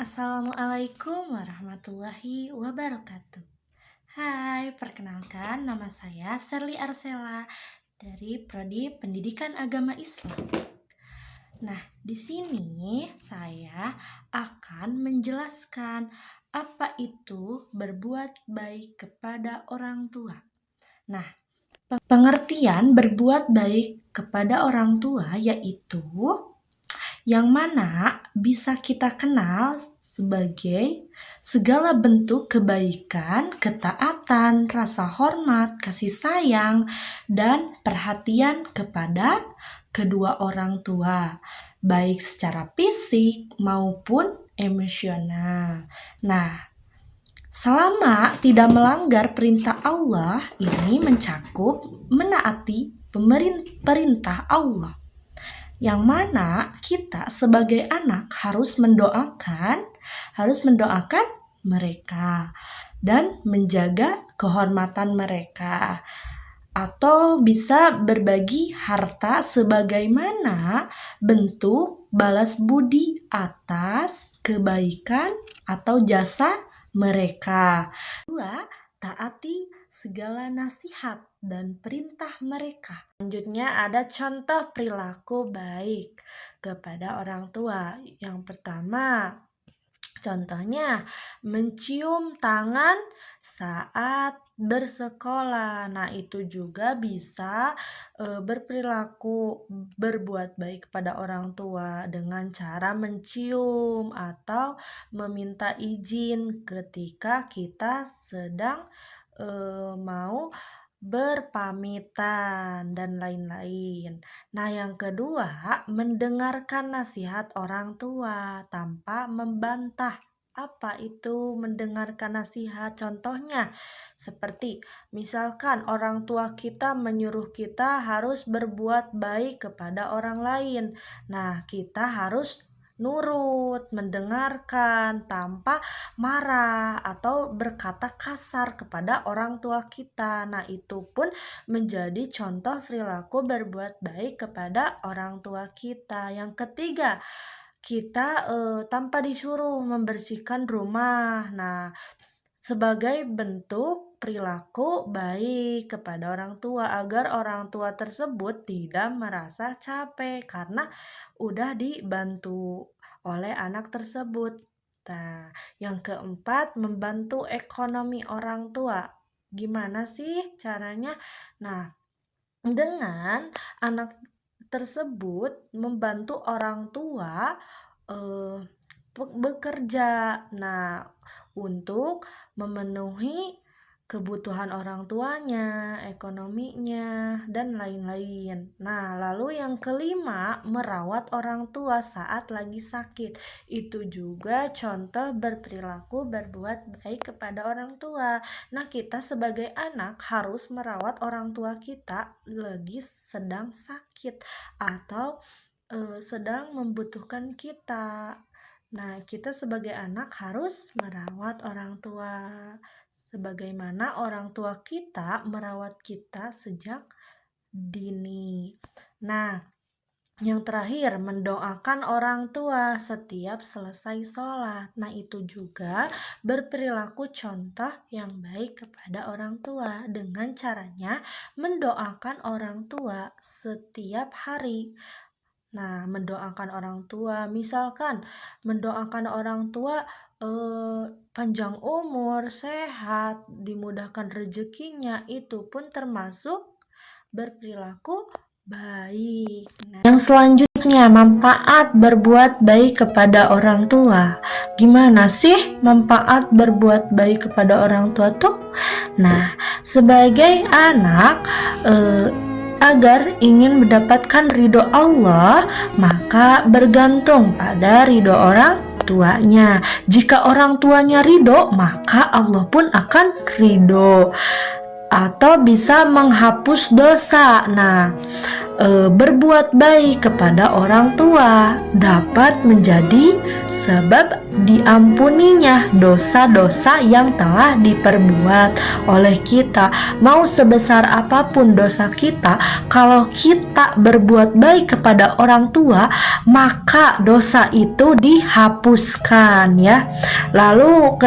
Assalamualaikum warahmatullahi wabarakatuh. Hai, perkenalkan nama saya Serly Arsela dari Prodi Pendidikan Agama Islam. Nah, di sini saya akan menjelaskan apa itu berbuat baik kepada orang tua. Nah, pengertian berbuat baik kepada orang tua yaitu yang mana bisa kita kenal sebagai segala bentuk kebaikan, ketaatan, rasa hormat, kasih sayang, dan perhatian kepada kedua orang tua, baik secara fisik maupun emosional. Nah, selama tidak melanggar perintah Allah, ini mencakup menaati perintah Allah, yang mana kita sebagai anak harus mendoakan mereka dan menjaga kehormatan mereka, atau bisa berbagi harta sebagaimana bentuk balas budi atas kebaikan atau jasa mereka. Kedua, taati segala nasihat dan perintah mereka. Selanjutnya ada contoh perilaku baik kepada orang tua. Yang pertama, contohnya mencium tangan saat bersekolah. Nah, itu juga bisa berperilaku berbuat baik kepada orang tua dengan cara mencium atau meminta izin ketika kita sedang mau berpamitan dan lain-lain. Nah, yang kedua, mendengarkan nasihat orang tua tanpa membantah. Apa itu mendengarkan nasihat? Contohnya, seperti misalkan orang tua kita menyuruh kita harus berbuat baik kepada orang lain. Nah, kita harus nurut, mendengarkan tanpa marah atau berkata kasar kepada orang tua kita. Nah, itu pun menjadi contoh perilaku berbuat baik kepada orang tua kita. Yang ketiga, kita tanpa disuruh membersihkan rumah. Nah, sebagai bentuk perilaku baik kepada orang tua agar orang tua tersebut tidak merasa capek karena udah dibantu oleh anak tersebut. Nah, yang keempat, membantu ekonomi orang tua. Gimana sih caranya? Nah, dengan anak tersebut membantu orang tua bekerja. Nah, untuk memenuhi kebutuhan orang tuanya, ekonominya, dan lain-lain. Nah, lalu yang kelima, merawat orang tua saat lagi sakit. Itu juga contoh berperilaku berbuat baik kepada orang tua. Nah, kita sebagai anak harus merawat orang tua kita lagi sedang sakit atau sedang membutuhkan kita. Nah, kita sebagai anak harus merawat orang tua sebagaimana orang tua kita merawat kita sejak dini. Nah, yang terakhir, mendoakan orang tua setiap selesai sholat. Nah, itu juga berperilaku contoh yang baik kepada orang tua dengan caranya mendoakan orang tua setiap hari. Nah, mendoakan orang tua, misalkan mendoakan orang tua panjang umur, sehat, dimudahkan rezekinya, itu pun termasuk berperilaku baik. Nah, yang selanjutnya, manfaat berbuat baik kepada orang tua. Gimana sih manfaat berbuat baik kepada orang tua tuh? Nah, sebagai anak agar ingin mendapatkan ridho Allah, maka bergantung pada ridho orang tuanya. Jika orang tuanya ridho, maka Allah pun akan ridho atau bisa menghapus dosa. Nah, berbuat baik kepada orang tua dapat menjadi sebab diampuninya dosa-dosa yang telah diperbuat oleh kita. Mau sebesar apapun dosa kita, kalau kita berbuat baik kepada orang tua, maka dosa itu dihapuskan ya. Lalu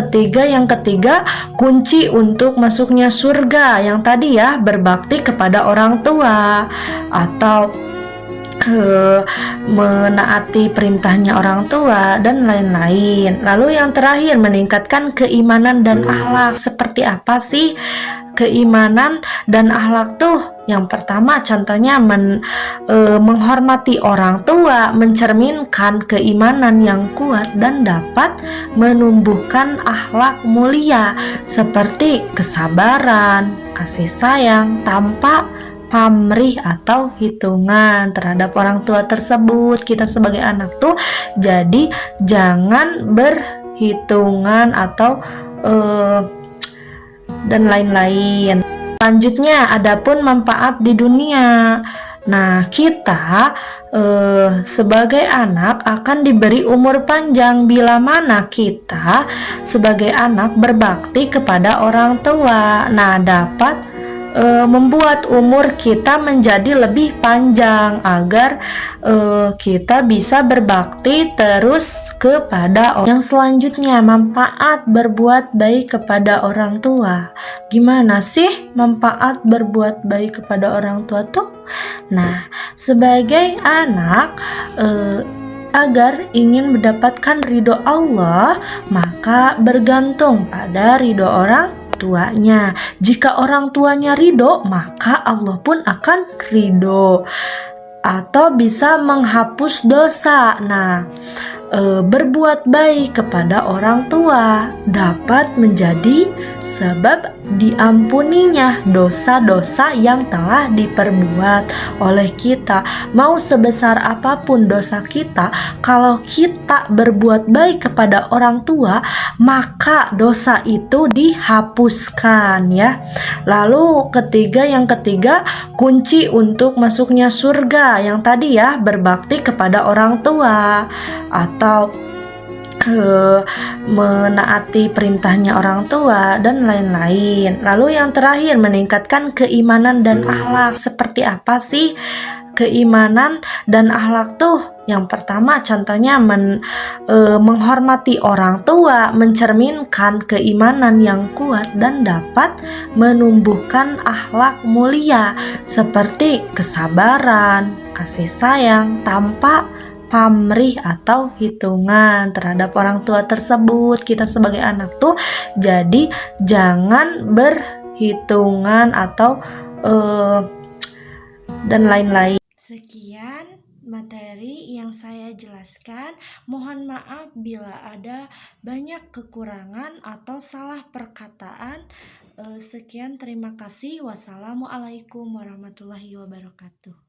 yang ketiga, kunci untuk masuknya surga yang tadi ya, berbakti kepada orang tua atau menaati perintahnya orang tua dan lain-lain. Lalu yang terakhir, meningkatkan keimanan dan akhlak. Seperti apa sih keimanan dan akhlak tuh? Yang pertama contohnya menghormati orang tua, mencerminkan keimanan yang kuat dan dapat menumbuhkan akhlak mulia seperti kesabaran, kasih sayang tanpa pamrih atau hitungan terhadap orang tua tersebut. Kita sebagai anak tuh jadi jangan berhitungan atau dan lain-lain. Selanjutnya, adapun manfaat di dunia. Nah, kita sebagai anak akan diberi umur panjang bila mana kita sebagai anak berbakti kepada orang tua. Nah, dapat membuat umur kita menjadi lebih panjang agar kita bisa berbakti terus kepada orang. Yang selanjutnya, manfaat berbuat baik kepada orang tua. Gimana sih manfaat berbuat baik kepada orang tua tuh? Nah, sebagai anak agar ingin mendapatkan ridho Allah, maka bergantung pada ridho orang tuanya. Jika orang tuanya ridho, maka Allah pun akan ridho atau bisa menghapus dosa. Nah, berbuat baik kepada orang tua dapat menjadi sebab diampuninya dosa-dosa yang telah diperbuat oleh kita. Mau sebesar apapun dosa kita, kalau kita berbuat baik kepada orang tua, maka dosa itu dihapuskan ya. Lalu yang ketiga, kunci untuk masuknya surga yang tadi ya, berbakti kepada orang tua atau menaati perintahnya orang tua dan lain-lain. Lalu yang terakhir, meningkatkan keimanan dan akhlak. Seperti apa sih keimanan dan akhlak tuh? Yang pertama contohnya menghormati orang tua, mencerminkan keimanan yang kuat dan dapat menumbuhkan akhlak mulia seperti kesabaran, kasih sayang tanpa pamrih atau hitungan terhadap orang tua tersebut. Kita sebagai anak tuh jadi jangan berhitungan atau dan lain-lain. Sekian materi yang saya jelaskan. Mohon maaf bila ada banyak kekurangan atau salah perkataan. Sekian, terima kasih. Wassalamualaikum warahmatullahi wabarakatuh.